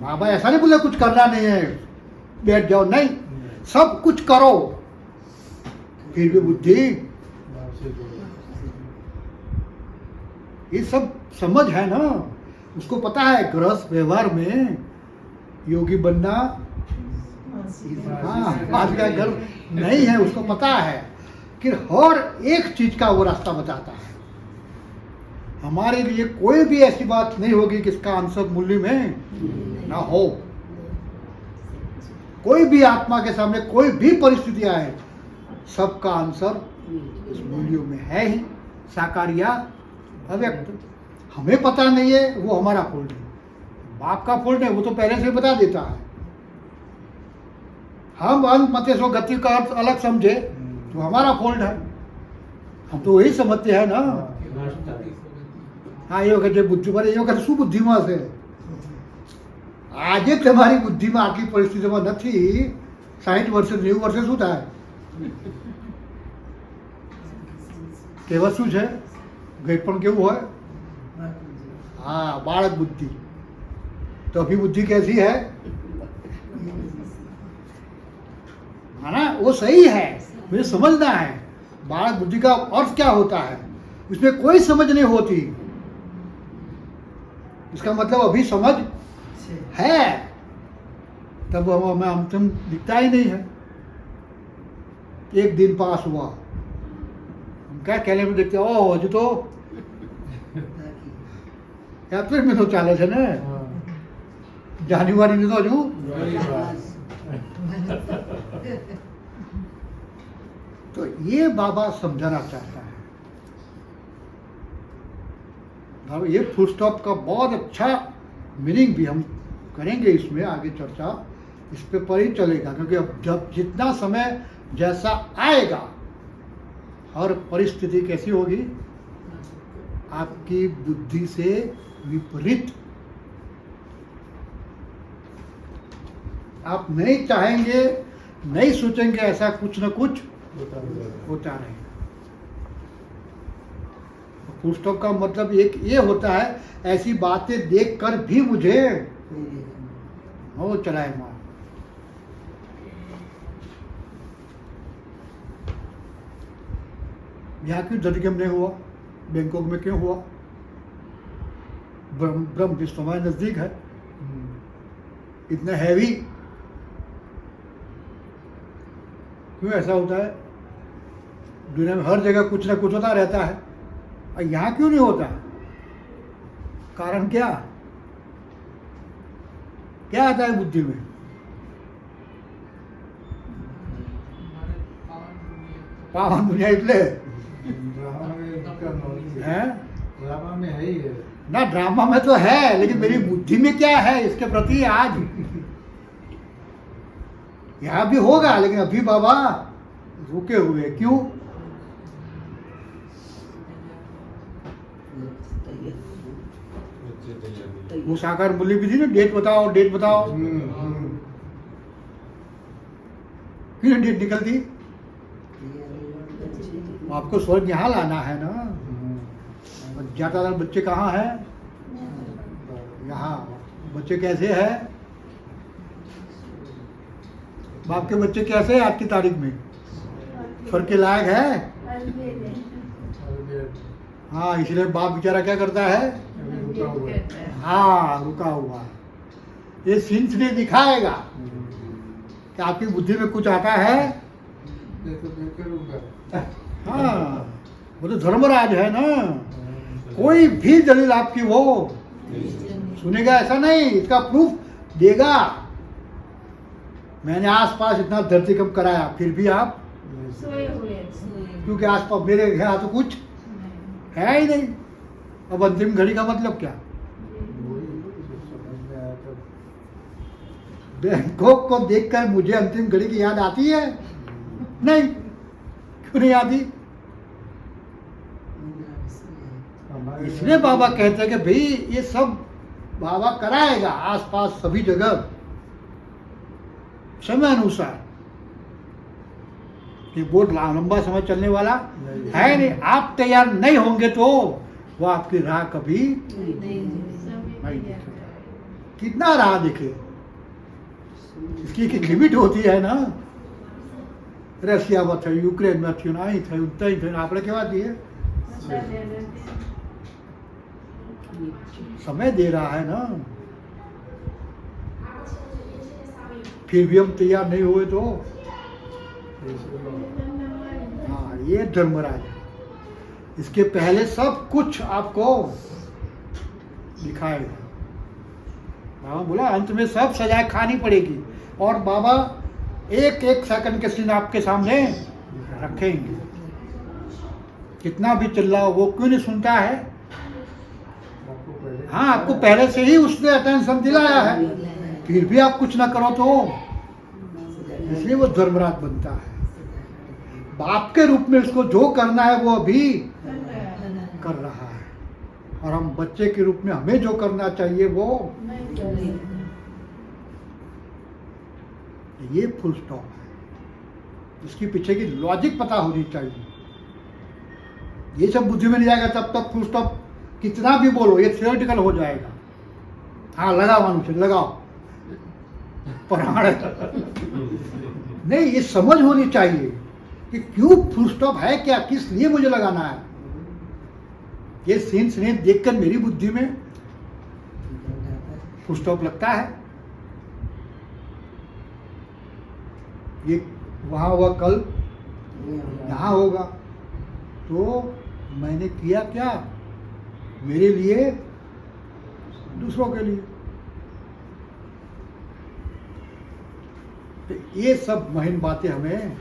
बाबा ऐसा नहीं बोले कुछ करना नहीं है, बैठ जाओ, नहीं, सब कुछ करो, फिर भी बुद्धि। ये सब समझ है ना, उसको पता है गृहस्थ व्यवहार में योगी बनना हाँ आज का घर नहीं है। उसको पता है कि हर एक चीज का वो रास्ता बताता है। हमारे लिए कोई भी ऐसी बात नहीं होगी कि इसका आंसर मूल्य में ना हो। कोई भी आत्मा के सामने कोई भी परिस्थिति आए, सबका आंसर इस मूल्यों में है ही, साकार या अव्यक्त। हमें पता नहीं है, वो हमारा फॉल्ट है। बाप का फॉल्ट है, वो तो पहले से बता देता है। हम अंत मते सो गति का अर्थ अलग समझे तो हमारा फॉल्ट है। हम तो वही समझते हैं ना। हाँ, ये कहते बुद्धि पर ये कहते सुबुद्धिमा से આજે તમારી બુદ્ધિમાં આટલી પરિસ્થિતિમાં નથી, 60 વર્ષે 90 વર્ષે શું થાય? કહેવત શું છે? ગઈપણ કેવું હોય? हाँ, बालक बुद्धि। तो अभी बुद्धि कैसी है? ना, वो सही है, मुझे समझना है बालक बुद्धि का अर्थ क्या होता है। उसमें कोई समझ नहीं होती, इसका मतलब अभी समझ है, तब हमें अंतिम दिखता ही नहीं है। एक दिन पास हुआ, हम क्या कैलेंडर देखते हैं, ओ हजू तो एप्रिल में तो चाले छे ने, जान्युआरी में तो हजू। तो ये बाबा समझाना चाहता है। ये फुल स्टॉप का बहुत अच्छा मीनिंग भी हम करेंगे, इसमें आगे चर्चा इस पे पर ही चलेगा, क्योंकि अब जब जितना समय जैसा आएगा, हर परिस्थिति कैसी होगी? आपकी बुद्धि से विपरीत। आप नहीं चाहेंगे, नहीं सोचेंगे, ऐसा कुछ न कुछ होता रहेगा। फुल स्टॉप का मतलब एक ये होता है, ऐसी बातें देखकर भी मुझे हो चलाए मार। यहाँ क्यों जदगम नहीं हुआ? बैंकॉक में क्यों हुआ? ब्रह्म विश्व हमारे नजदीक है, इतना हैवी क्यों ऐसा होता है? दुनिया में हर जगह कुछ ना कुछ होता रहता है, और यहाँ क्यों नहीं होता? कारण क्या क्या आता है बुद्धि में? पावन दुनिया इसलिए ड्रामा में इसका knowledge है ड्रामा में है ही है। ना, ड्रामा में तो है, लेकिन मेरी बुद्धि में क्या है इसके प्रति आज? यहाँ भी होगा, लेकिन अभी बाबा रुके हुए। क्यों? वो साकार मूल्य भी थी ना, डेट बताओ डेट बताओ, क्यों नहीं डेट निकलती? आपको स्वर्ग यहाँ लाना है ना। और ज्यादातर बच्चे कहाँ हैं? यहाँ। बच्चे कैसे हैं? बाप के बच्चे कैसे हैं आज की तारीख में? स्वर्ग के लायक है? हाँ, इसलिए बाप बेचारा क्या करता है? हाँ, रुका हुआ। ये सिंस ने दिखाएगा कि आपकी बुद्धि में कुछ आता है। हाँ, वो तो धर्मराज है ना, कोई भी दलील आपकी वो सुनेगा ऐसा नहीं, इसका प्रूफ देगा। मैंने आसपास इतना धरती कम कराया, फिर भी आप सोए हुए क्योंकि आसपास मेरे यहाँ तो कुछ है ही नहीं। अब अंतिम घड़ी का मतलब क्या? बैंकॉक को देखकर मुझे अंतिम घड़ी की याद आती है? नहीं। क्यों नहीं आती? इसलिए बाबा कहते हैं कि भाई ये सब बाबा कराएगा आसपास सभी जगह समय अनुसार। ये बहुत लंबा समय चलने वाला है नहीं। आप तैयार नहीं होंगे तो वो आपकी राह कभी नहीं दिखेगी। कितना राह दिखे, इसकी एक लिमिट होती है ना। રશિયામાં થયું, યુક્રેનમાં થયું, અહીં થયું, ત્યાં થયું, આપણે કેવા છીએ? समय दे रहा है ना, फिर भी हम तैयार नहीं हुए तो हाँ, ये धर्मराज है। इसके पहले सब कुछ आपको दिखाएगा। बाबा बोला अंत में सब सजाए खानी पड़ेगी, और बाबा एक एक सेकंड के सीन आपके सामने रखेंगे। कितना भी चिल्लाओ वो क्यों नहीं सुनता है? हाँ, आपको पहले से ही उसने अटेंशन दिलाया है, फिर भी आप कुछ ना करो तो इसलिए वो धर्मराज बनता है। बाप के रूप में उसको जो करना है वो अभी कर रहा है, और हम बच्चे के रूप में हमें जो करना चाहिए वो ये फुल स्टॉप है। इसकी पीछे की लॉजिक पता होनी चाहिए। ये सब बुद्धि में नहीं जाएगा तब तक फुल स्टॉप कितना भी बोलो ये थियोरेटिकल हो जाएगा। हाँ, लगाओ अनुच्छेद लगाओ प्राण नहीं, ये समझ होनी चाहिए कि क्यों फुल स्टॉप है, क्या किस लिए मुझे लगाना है। ये सीन स्नेह देखकर मेरी बुद्धि में फुल स्टॉप लगता है। ये वहाँ हुआ कल यहाँ होगा, तो मैंने किया क्या मेरे लिए, दूसरों के लिए। तो ये सब महीन बातें हमें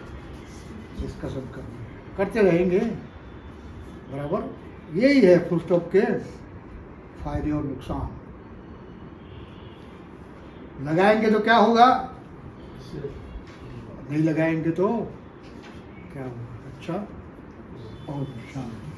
डिस्कशन करते रहेंगे बराबर। यही है फुल स्टॉप के फायदे और नुकसान। लगाएंगे तो क्या होगा, नहीं लगाएंगे तो क्या होगा। अच्छा और शांति।